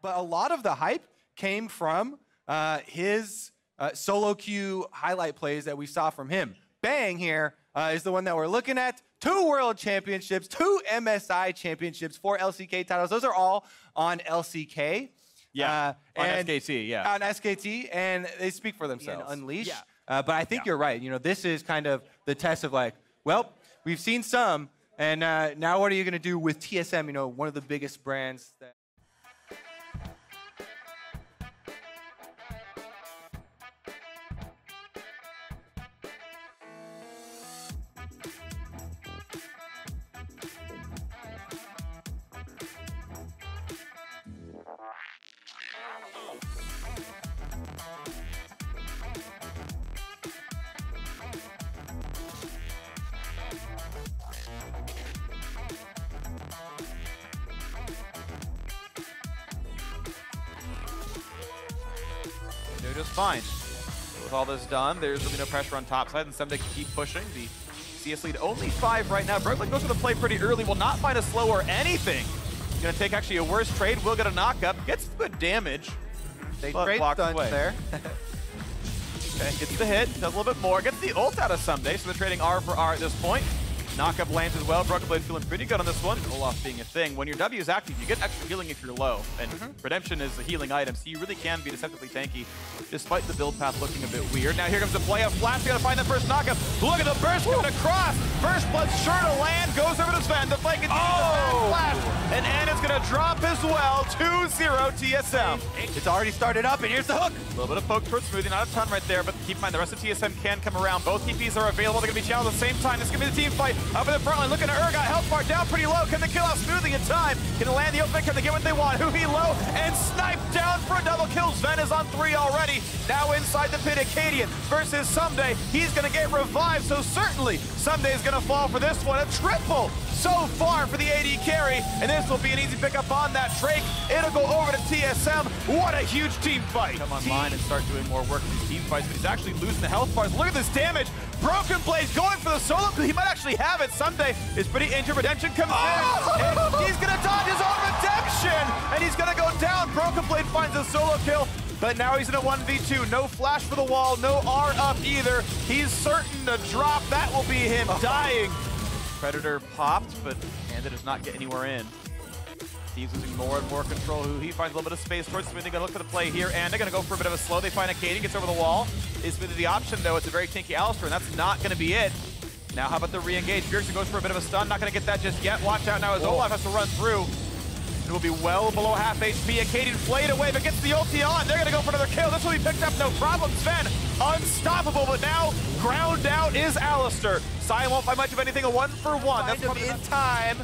But a lot of the hype came from his solo queue highlight plays that we saw from him. Bang here is the one that we're looking at. 2 World Championships, 2 MSI Championships, 4 LCK titles. Those are all on LCK. Yeah, on SKT, yeah. On SKT, and they speak for themselves. And Unleash. Yeah. But I think you're right. You know, this is kind of the test of like, well, we've seen some, and now what are you going to do with TSM, you know, one of the biggest brands that... They're just fine. With all this done, there's really no pressure on top side, and Someday can keep pushing. The CS lead only 5 right now. Brooklyn goes for the play pretty early, will not find a slow or anything. Gonna take actually a worse trade, will get a knock-up, gets good damage. They trade stunts there. Okay, gets the hit, does a little bit more, gets the ult out of Someday, so they're trading R for R at this point. Knock-up lands as well. Broken Blade feeling pretty good on this one. Olaf being a thing. When your W is active, you get extra healing if you're low. And Redemption is a healing item, so you really can be deceptively tanky, despite the build path looking a bit weird. Now here comes the play of Flash. We gotta find the first knockup. Look at the burst coming across. First blood sure to land. Goes over to Sven. The play continues to Flash. And Anna's gonna drop as well. 2-0 TSM. It's already started up, and here's the hook. A little bit of poke towards Smoothie. Not a ton right there, but keep in mind the rest of TSM can come around. Both TPs are available. They're gonna be challenged at the same time. This is gonna be the team fight. Up in the front line, looking at Urgot. Health bar down pretty low. Can they kill out Smoothie in time? Can they land the opening? Can they get what they want? Huhi low and sniped down for a double kill. Sven is on 3 already. Now inside the pit, Acadian versus Someday. He's gonna get revived, so certainly Someday is gonna fall for this one. A triple so far for the AD carry, and this will be an easy pickup on that Drake. It'll go over to TSM. What a huge team fight. Come online and start doing more work in these team fights, but he's actually losing the health bars. Look at this damage. Broken Blade's going for the solo. He might actually have it. Someday is pretty injured. Redemption comes in, and he's gonna dodge his own Redemption, and he's gonna go down. Broken Blade finds a solo kill, but now he's in a 1v2. No flash for the wall, no R up either. He's certain to drop. That will be him dying. Predator popped, but Panda does not get anywhere in. He's losing more and more control. He finds a little bit of space towards Smoothie. Gonna look for the play here, and they're gonna go for a bit of a slow. They find Acadian, gets over the wall. Is Smoothie the option, though? It's a very tinky Alistair, and that's not gonna be it. Now, how about the re-engage? BEAUZ goes for a bit of a stun. Not gonna get that just yet. Watch out now as Olaf has to run through. It will be well below half HP. Acadian flayed away, but gets the ulti on. They're gonna go for another kill. This will be picked up, no problem. Sven, unstoppable, but now ground out is Alistair. Sion won't find much of anything, a 1-for-1. That's probably in time.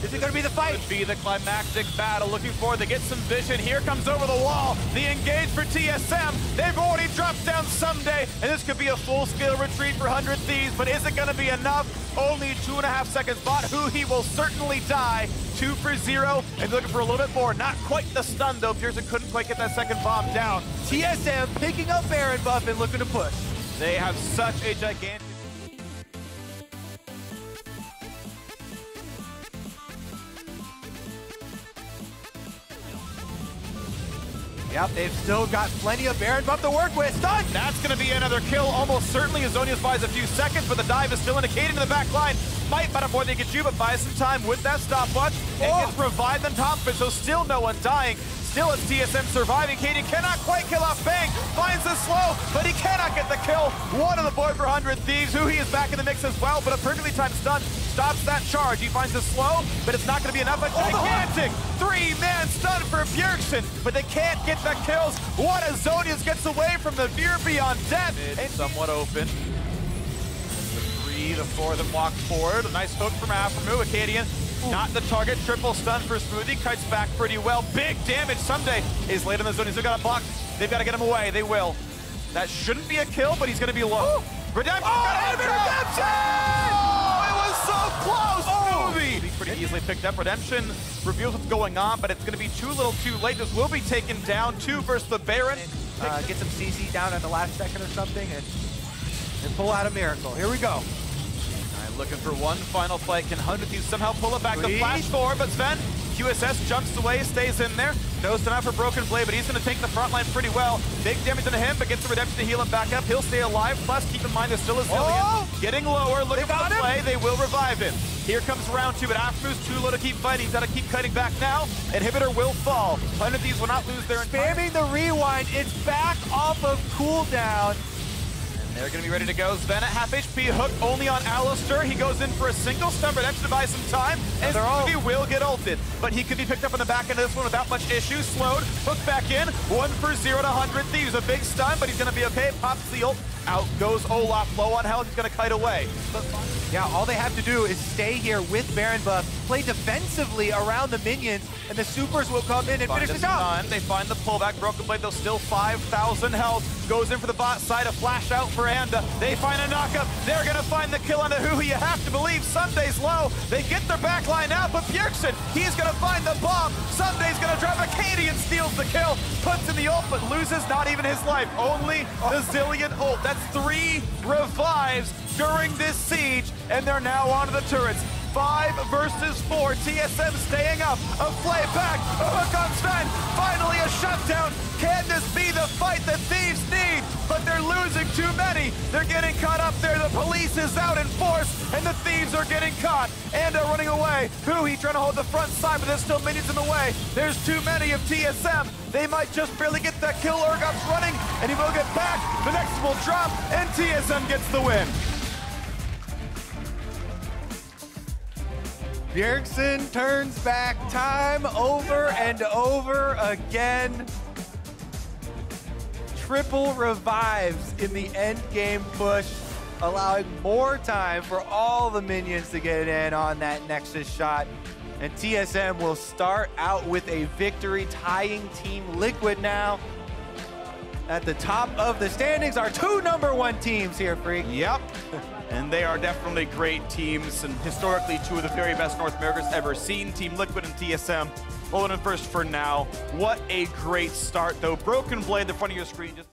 Is it going to be the fight? Could be the climactic battle. Looking forward to get some vision. Here comes over the wall. The engage for TSM. They've already dropped down Someday, and this could be a full-scale retreat for 100 Thieves, but is it going to be enough? Only 2.5 seconds bot. He will certainly die. 2 for 0, and looking for a little bit more. Not quite the stun, though. Pearson couldn't quite get that second bomb down. TSM picking up Baron buff and looking to push. They have such a gigantic... Yep, they've still got plenty of Baron buff to work with. Stun! That's going to be another kill, almost certainly. Azonius buys a few seconds, but the dive is still indicating to the back line. Might bite up more than he can chew, but buys some time with that stopwatch. And gets revived on top of it, so still no one dying. Still it's TSM surviving. Katie cannot quite kill off Bang. Finds the slow, but he cannot get the kill. One on the board for 100 Thieves. He is back in the mix as well, but a perfectly timed stun stops that charge. He finds the slow, but it's not going to be enough. A gigantic 3-man stun for Bjergsen, but they can't get the kills. What as Zonius gets away from the Veer beyond death. It's somewhat open. The 3, the 4 that walk forward. A nice hook from Aphromu. Acadian. Not the target. Triple stun for Smoothie. Kites back pretty well. Big damage. Someday is late on the zone. He's got a block. They've got to get him away. They will. That shouldn't be a kill, but he's going to be low. Redemption! Redemption! Oh, it was so close! Smoothie! Pretty easily picked up. Redemption reveals what's going on, but it's going to be too little too late. This will be taken down. 2 versus the Baron. Get some CC down at the last second or something and pull out a miracle. Here we go. Looking for one final play. Can 100 Thieves somehow pull it back? The flash forward, but Sven QSS jumps away, stays in there. No stun out for Broken Blade, but he's going to take the front line pretty well. Big damage into him, but gets the redemption to heal him back up. He'll stay alive. Plus, keep in mind, there's still a Zillion. Getting lower, looking for the play. They will revive him. Here comes round 2, but Aftermove's too low to keep fighting. He's got to keep cutting back now. Inhibitor will fall. Planet of Thieves will not lose their entire... Spamming the rewind. It's back off of cooldown. They're going to be ready to go. Sven at half HP, hook only on Alistair. He goes in for a single stun redemption to buy some time, and he will get ulted. But he could be picked up on the back end of this one without much issue. Slowed, hook back in, 1 for 0 to 100. Thieves a big stun, but he's going to be okay. Pops the ult. Out goes Olaf, low on health. He's going to kite away. Yeah, all they have to do is stay here with Baron buff, play defensively around the minions, and the supers will come in and finish the job. They find the pullback. Broken Blade, though, still 5,000 health. Goes in for the bot side, a flash out for Anda. They find a knockup. They're going to find the kill on Who. You have to believe Sunday's low. They get their backline out, but Bjergsen, he's going to find the bomb. Sunday's going to drop a Cadian, steals the kill, puts in the ult, but loses not even his life. Only the Zillion ult. That's 3 revives during this siege, and they're now onto the turrets. 5 versus 4. TSM staying up. A play back. A hook on Sven. Finally a shutdown. Can this be the fight that Thieves need? But they're losing too many. They're getting caught up there. The police is out in force, and the Thieves are getting caught. And they're running away. He trying to hold the front side, but there's still minions in the way. There's too many of TSM. They might just barely get that kill. Urgop's running, and he will get back. The next will drop, and TSM gets the win. Bjergsen turns back time over and over again. Triple revives in the end game push, allowing more time for all the minions to get in on that Nexus shot. And TSM will start out with a victory, tying Team Liquid now. At the top of the standings are 2 #1 teams here, Freak. Yep. And they are definitely great teams, and historically 2 of the very best North America's ever seen. Team Liquid and TSM holding in first for now. What a great start, though. Broken Blade, the front of your screen just